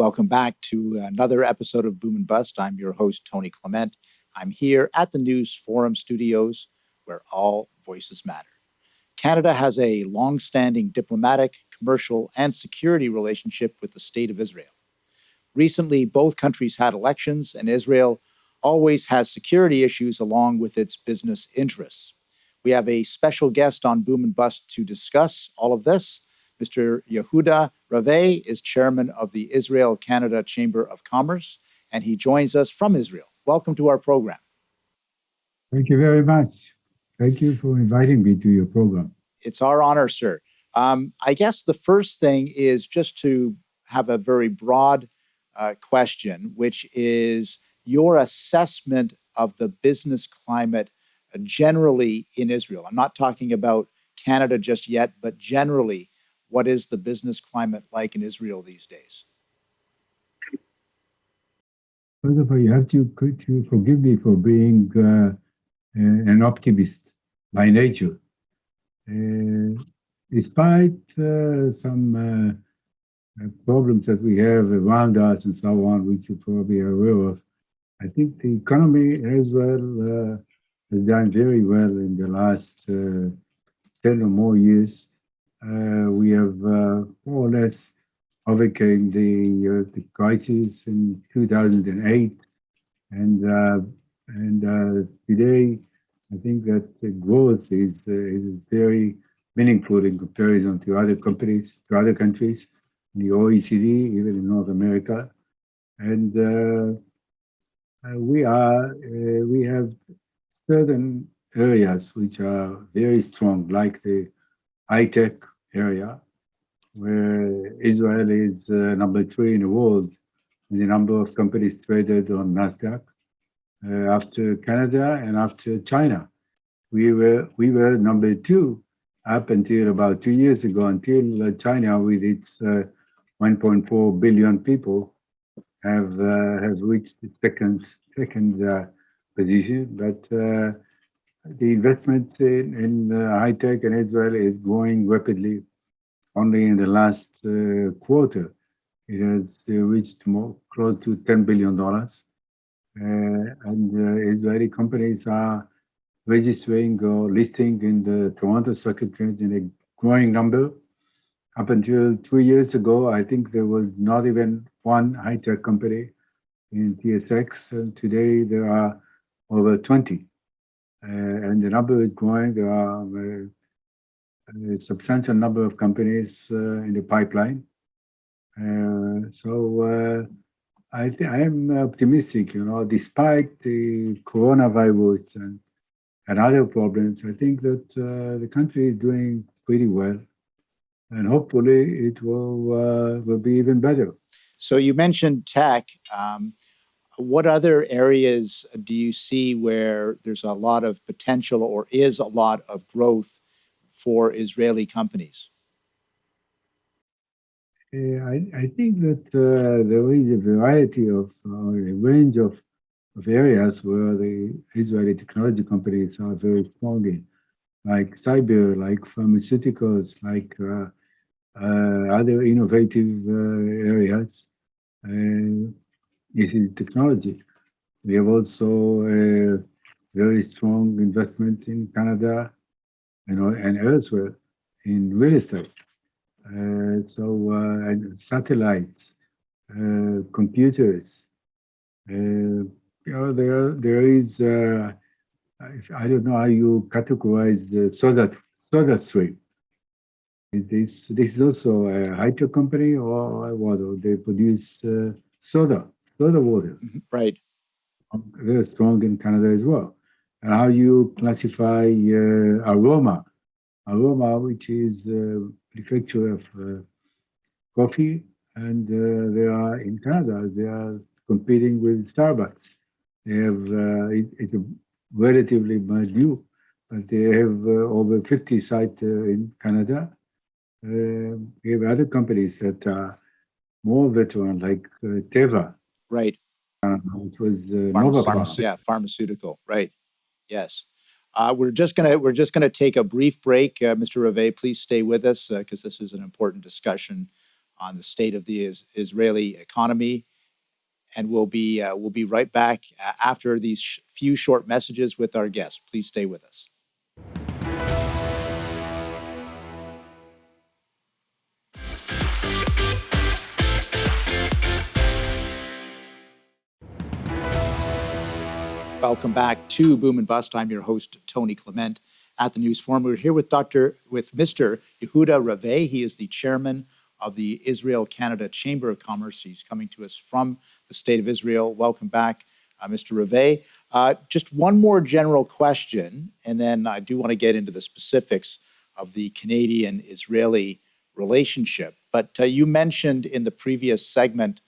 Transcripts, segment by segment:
Welcome back to another episode of Boom and Bust. I'm your host, Tony Clement. I'm here at the News Forum studios where all voices matter. Canada has a long-standing diplomatic, commercial, and security relationship with the State of Israel. Recently, both countries had elections, and Israel always has security issues along with its business interests. We have a special guest on Boom and Bust to discuss all of this. Mr. Yehuda Raveh is chairman of the Israel-Canada Chamber of Commerce, and he joins us from Israel. Welcome to our program. Thank you very much. Thank you for inviting me to your program. It's our honor, sir. I guess the first thing is just to have a very broad question, which is your assessment of the business climate generally in Israel. I'm not talking about Canada just yet, but generally, what is the business climate like in Israel these days? First of all, you have to forgive me for being an optimist by nature. Despite some problems that we have around us and so on, which you probably are aware of, I think the economy as well has done very well in the last 10 or more years. We have more or less overcame the crisis in 2008, and today I think that the growth is very meaningful in comparison to other countries, in the OECD, even in North America, and we have certain areas which are very strong, like the high-tech area, where Israel is number 3 in the world in the number of companies traded on NASDAQ, after Canada and after China. We were number 2 up until about 2 years ago, until China, with its 1.4 billion people, have reached the second position. But the investment in high-tech in Israel is growing rapidly. Only in the last quarter, it has reached close to $10 billion. And Israeli companies are registering or listing in the Toronto Stock Exchange in a growing number. Up until 3 years ago, I think there was not even one high-tech company in TSX, and today there are over 20. And the number is growing. There are a substantial number of companies in the pipeline. So I am optimistic, despite the coronavirus and other problems. I think that the country is doing pretty well, and hopefully it will be even better. So you mentioned tech. What other areas do you see where there's a lot of potential or is a lot of growth for Israeli companies? I think that there is a variety of, a range of areas where the Israeli technology companies are very strong in, like cyber, like pharmaceuticals, like other innovative areas. This is technology. We have also a very strong investment in Canada and elsewhere in real estate. And satellites, computers. There is. I don't know how you categorize the Soda Stream. This is also a high-tech company, or what? They produce soda water. Right. Very strong in Canada as well. And how you classify Aroma, which is manufacturer of coffee, and they are in Canada. They are competing with Starbucks. They have it's a relatively new, but they have over 50 sites in Canada. We have other companies that are more veteran, like Teva. Right. It was Nova. Pharmaceutical. Right. Yes. We're just gonna take a brief break, Mr. Raveh. Please stay with us because this is an important discussion on the state of the Israeli economy. And we'll be right back after these few short messages with our guests. Please stay with us. Welcome back to Boom and Bust. I'm your host, Tony Clement, at the News Forum. We're here with Mr. Yehuda Raveh. He is the chairman of the Israel-Canada Chamber of Commerce. He's coming to us from the state of Israel. Welcome back, Mr. Raveh. Just one more general question, and then I do want to get into the specifics of the Canadian-Israeli relationship. But you mentioned in the previous segment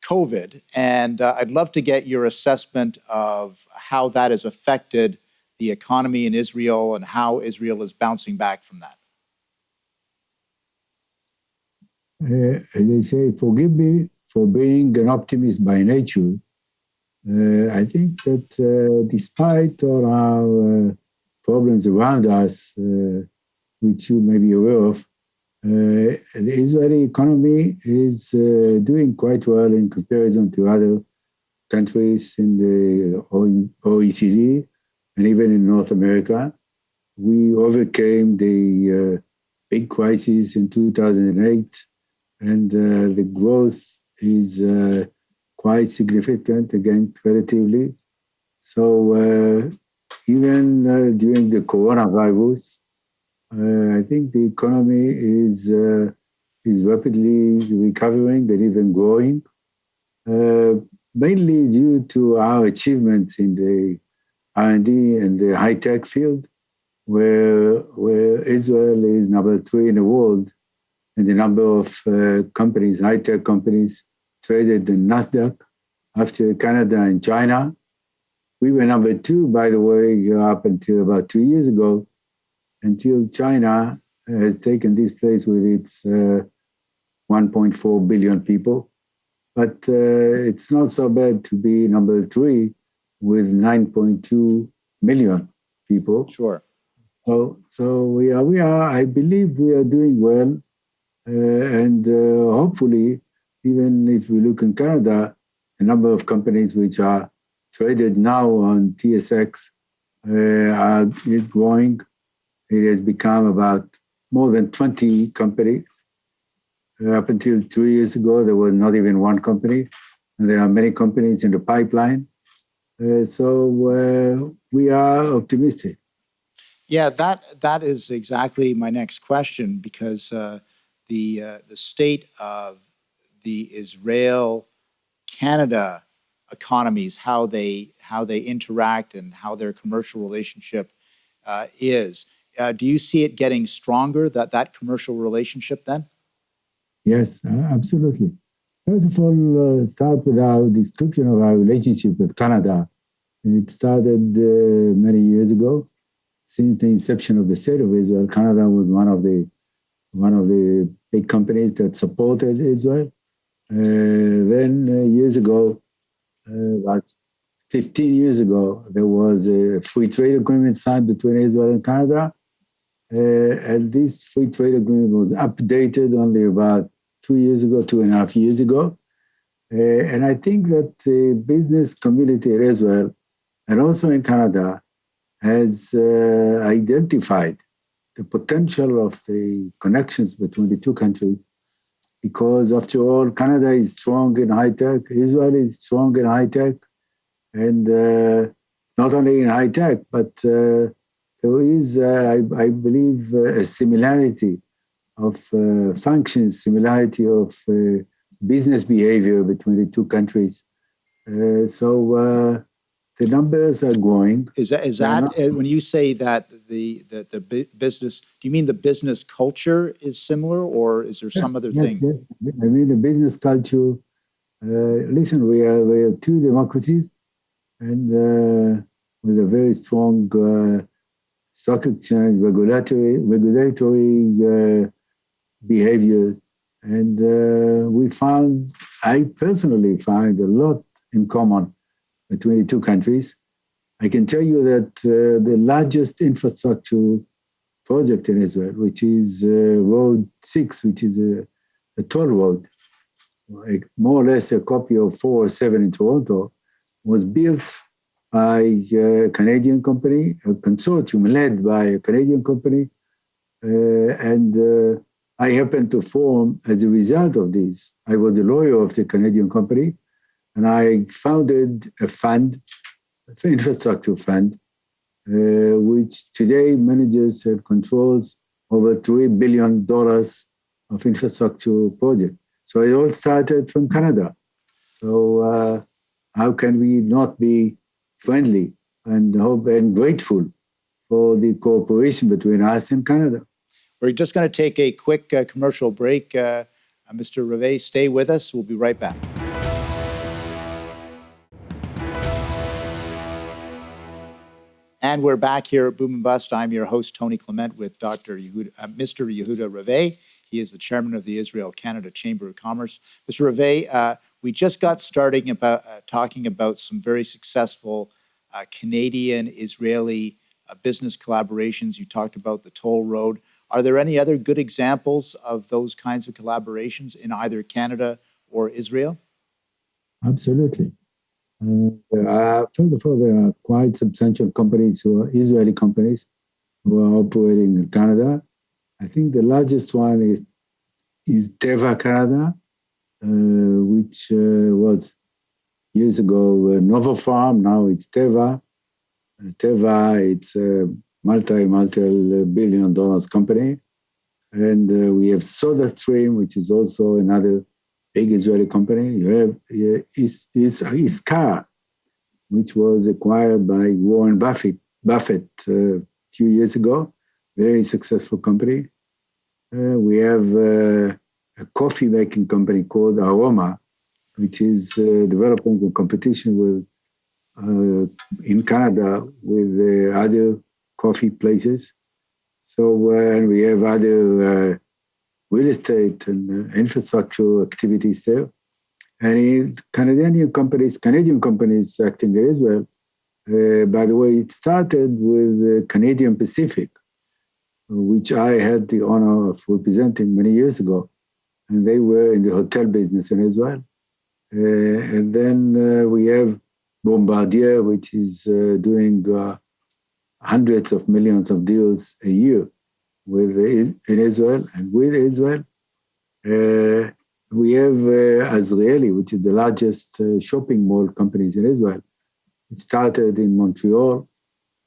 COVID, and I'd love to get your assessment of how that has affected the economy in Israel and how Israel is bouncing back from that. They say, forgive me for being an optimist by nature. I think that despite all our problems around us, which you may be aware of, the Israeli economy is doing quite well in comparison to other countries in the OECD and even in North America. We overcame the big crisis in 2008, and the growth is quite significant, again, relatively. So even during the coronavirus, I think the economy is rapidly recovering and even growing, mainly due to our achievements in the R&D and the high-tech field, where Israel is number 3 in the world in the number of companies, high-tech companies, traded in NASDAQ after Canada and China. We were number 2, by the way, up until about 2 years ago, until China has taken this place with its 1.4 billion people. But it's not so bad to be number 3 with 9.2 million people. Sure. So we are. I believe we are doing well, and hopefully, even if we look in Canada, the number of companies which are traded now on TSX is growing. It has become about more than 20 companies. Up until 2 years ago, there was not even one company. And there are many companies in the pipeline. So we are optimistic. Yeah, that is exactly my next question, because the state of the Israel-Canada economies, how they interact and how their commercial relationship is. Do you see it getting stronger, that commercial relationship then? Yes, absolutely. First of all, start with our description of our relationship with Canada. It started many years ago. Since the inception of the state of Israel, Canada was one of the big companies that supported Israel. Then years ago, about 15 years ago, there was a free trade agreement signed between Israel and Canada. And this free trade agreement was updated only about 2.5 years ago. And I think that the business community in Israel and also in Canada has identified the potential of the connections between the two countries, because after all, Canada is strong in high-tech, Israel is strong in high-tech, and not only in high-tech, but there is, I believe, a similarity of functions, similarity of business behavior between the two countries. So the numbers are growing. Is that when you say that the business? Do you mean the business culture is similar, or is there some other thing? Yes. I mean the business culture. Listen, we are two democracies, and with a very strong stock exchange regulatory behavior, and I personally find a lot in common between the two countries. I can tell you that the largest infrastructure project in Israel, which is Road 6, which is a toll road, like more or less a copy of 407 in Toronto, was built by a Canadian company, a consortium led by a Canadian company. And I happened to form, as a result of this, I was the lawyer of the Canadian company, and I founded a fund, an infrastructure fund, which today manages and controls over $3 billion of infrastructure project. So it all started from Canada. So how can we not be friendly and hope and grateful for the cooperation between us and Canada? We're just going to take a quick commercial break. Mr. Raveh, stay with us. We'll be right back. And we're back here at Boom and Bust. I'm your host, Tony Clement, with Mr. Yehuda Raveh. He is the chairman of the Israel-Canada Chamber of Commerce. Mr. Raveh, we just got started talking about some very successful Canadian-Israeli business collaborations. You talked about the toll road. Are there any other good examples of those kinds of collaborations in either Canada or Israel? Absolutely. First of all, there are quite substantial companies who are Israeli companies who are operating in Canada. I think the largest one is Teva Canada, which was years ago Nova Farm. Now it's Teva. Teva, it's a multi-billion dollars company. And we have SodaStream, which is also another big Israeli company. You have Iskar, which was acquired by Warren Buffett a few years ago. Very successful company. We have a coffee-making company called Aroma, which is developing a competition with in Canada with other coffee places. So and we have other real estate and infrastructure activities there. And Canadian companies acting in Israel, by the way, it started with Canadian Pacific, which I had the honor of representing many years ago. And they were in the hotel business in Israel. And then we have Bombardier, which is doing hundreds of millions of deals a year in Israel and with Israel. We have Azrieli, which is the largest shopping mall companies in Israel. It started in Montreal,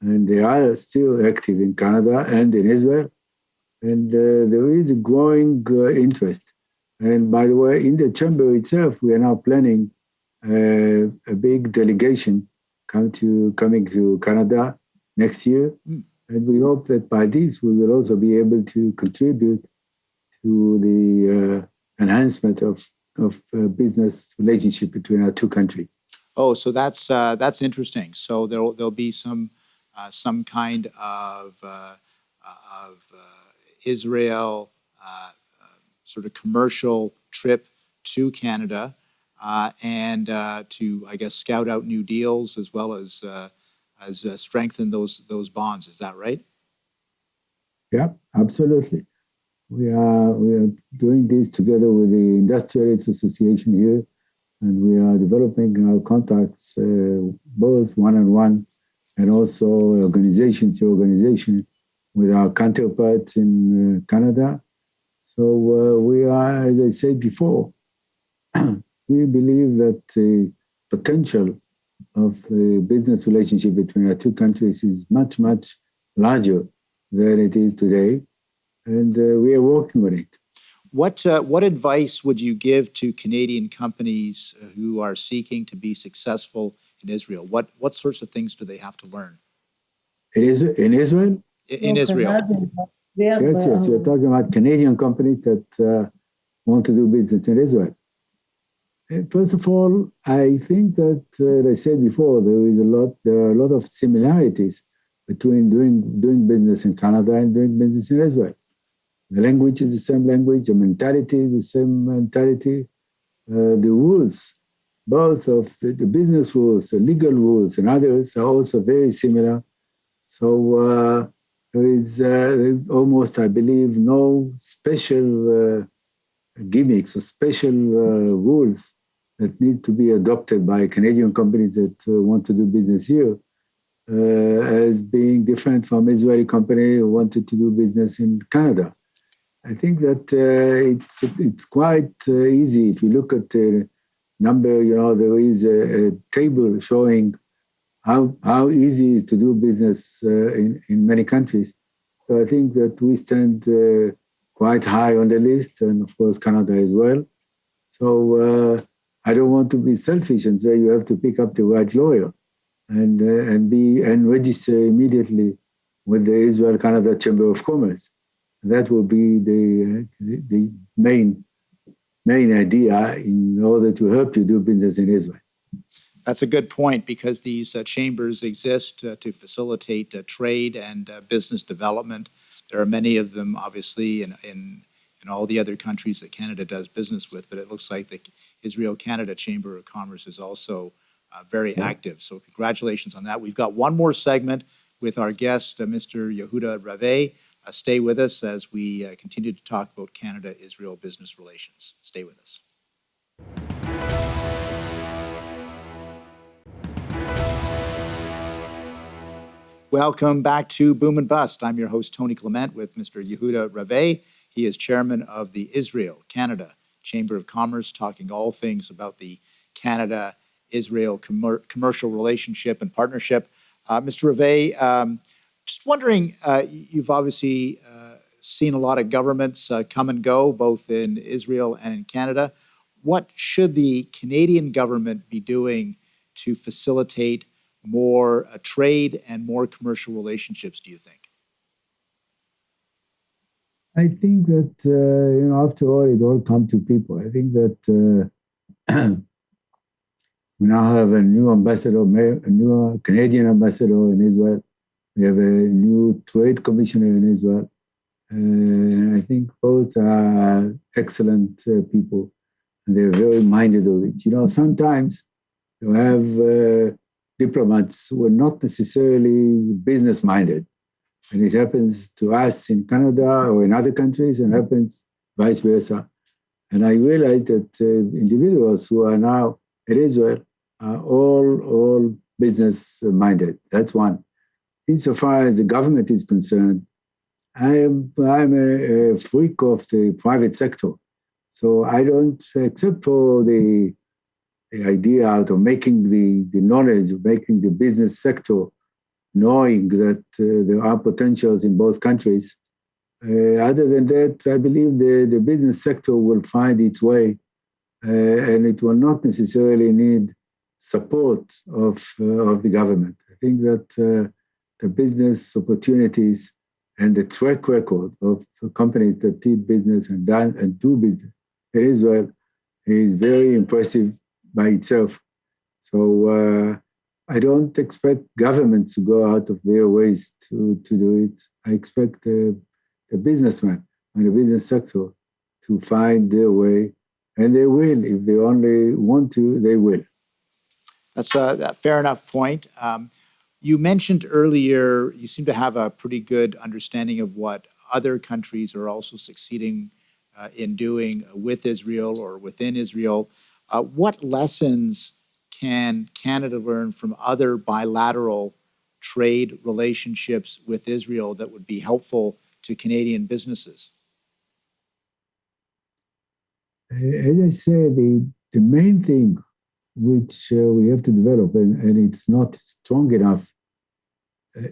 and they are still active in Canada and in Israel. And there is a growing interest. And by the way, in the chamber itself, we are now planning a big delegation coming to Canada next year. And we hope that by this, we will also be able to contribute to the enhancement of business relationship between our two countries. Oh, so that's interesting. So there'll be some kind of Israel sort of commercial trip to Canada and to, I guess, scout out new deals as well as strengthen those bonds. Is that right? Yeah, absolutely. We are doing this together with the Industrialists Association here, and we are developing our contacts both one-on-one and also organization to organization with our counterparts in Canada. So we are, as I said before, we believe that the potential of the business relationship between our two countries is much, much larger than it is today. And we are working on it. What advice would you give to Canadian companies who are seeking to be successful in Israel? What sorts of things do they have to learn? In Israel? In Israel. Yes. You're talking about Canadian companies that want to do business in Israel. First of all, I think that, as I said before, there are a lot of similarities between doing business in Canada and doing business in Israel. The language is the same language, the mentality is the same mentality. The rules, both of the business rules, the legal rules, and others are also very similar. So there is almost, I believe, no special gimmicks or special rules that need to be adopted by Canadian companies that want to do business here as being different from Israeli company who wanted to do business in Canada. I think that it's quite easy. If you look at the number, there is a table showing how easy it is to do business in many countries. So I think that we stand quite high on the list, and of course Canada as well. So I don't want to be selfish and say you have to pick up the right lawyer and register immediately with the Israel-Canada Chamber of Commerce. That will be the main idea in order to help you do business in Israel. That's a good point, because these chambers exist to facilitate trade and business development. There are many of them, obviously, in all the other countries that Canada does business with, but it looks like the Israel-Canada Chamber of Commerce is also very active. So congratulations on that. We've got one more segment with our guest, Mr. Yehuda Raveh. Stay with us as we continue to talk about Canada-Israel business relations. Stay with us. Welcome back to Boom and Bust. I'm your host, Tony Clement, with Mr. Yehuda Raveh. He is chairman of the Israel-Canada Chamber of Commerce, talking all things about the Canada-Israel commercial relationship and partnership. Mr. Raveh, just wondering, you've obviously seen a lot of governments come and go, both in Israel and in Canada. What should the Canadian government be doing to facilitate more trade and more commercial relationships, do you think? I think that, after all, it all comes to people. I think that we now have a new ambassador, a new Canadian ambassador in Israel. We have a new trade commissioner in Israel. And I think both are excellent people, and they're very minded of it. Sometimes you have diplomats who are not necessarily business-minded. And it happens to us in Canada or in other countries, and happens vice versa. And I realize that individuals who are now in Israel are all business-minded. That's one. Insofar as the government is concerned, I'm a freak of the private sector. So I don't, except for the idea out of making the knowledge, of making the business sector, knowing that there are potentials in both countries. Other than that, I believe the business sector will find its way, and it will not necessarily need support of the government. I think that the business opportunities and the track record of companies that did business and do business in Israel is very impressive by itself. So I don't expect governments to go out of their ways to do it. I expect the businessmen and the business sector to find their way, and they will. If they only want to, they will. That's a fair enough point. You mentioned earlier you seem to have a pretty good understanding of what other countries are also succeeding in doing with Israel or within Israel. What lessons can Canada learn from other bilateral trade relationships with Israel that would be helpful to Canadian businesses? As I said, the main thing which we have to develop, and it's not strong enough,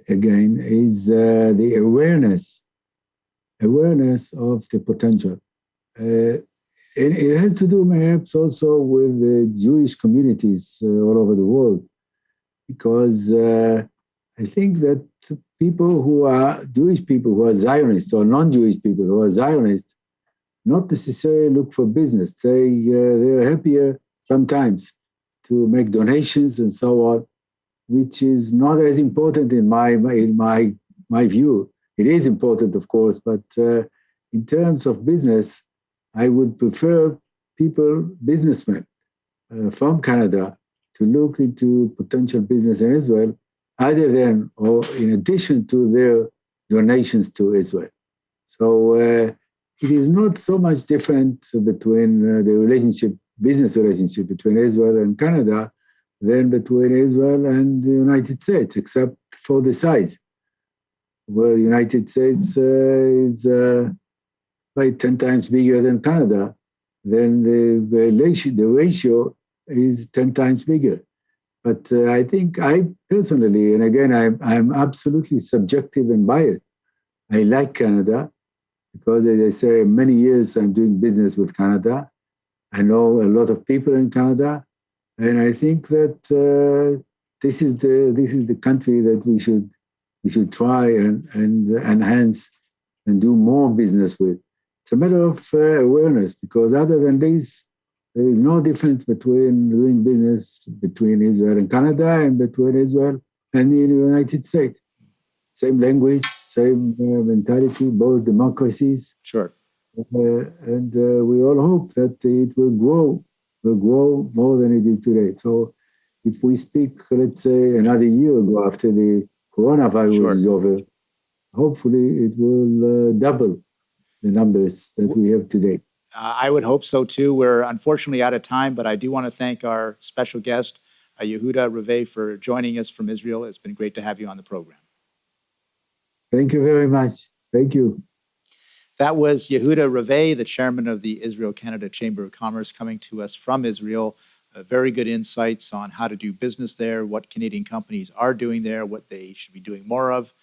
again, is the awareness of the potential. It has to do perhaps also with the Jewish communities all over the world, because I think that Jewish people who are Zionists, or non-Jewish people who are Zionists, not necessarily look for business. They're happier sometimes to make donations and so on, which is not as important in my view. It is important, of course, but in terms of business, I would prefer businessmen from Canada, to look into potential business in Israel, other than or in addition to their donations to Israel. So it is not so much different between the business relationship between Israel and Canada than between Israel and the United States, except for the size. Well, the United States is like 10 times bigger than Canada, then the ratio is 10 times bigger. But I think I personally, and again, I'm absolutely subjective and biased. I like Canada because, as I say, many years I'm doing business with Canada. I know a lot of people in Canada, and I think that this is the country that we should try and enhance and do more business with. It's a matter of awareness, because other than this, there is no difference between doing business between Israel and Canada and between Israel and the United States. Same language, same mentality, both democracies. Sure. And we all hope that it will grow more than it is today. So if we speak, let's say, another year ago after the coronavirus is over, hopefully it will double the numbers that we have today. I would hope so too. We're unfortunately out of time, but I do want to thank our special guest, Yehuda Raveh, for joining us from Israel. It's been great to have you on the program. Thank you very much. Thank you. That was Yehuda Raveh, the chairman of the Israel-Canada Chamber of Commerce, coming to us from Israel. Very good insights on how to do business there, what Canadian companies are doing there, what they should be doing more of.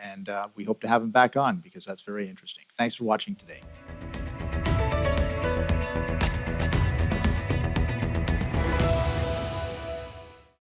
And we hope to have him back on because that's very interesting. Thanks for watching today.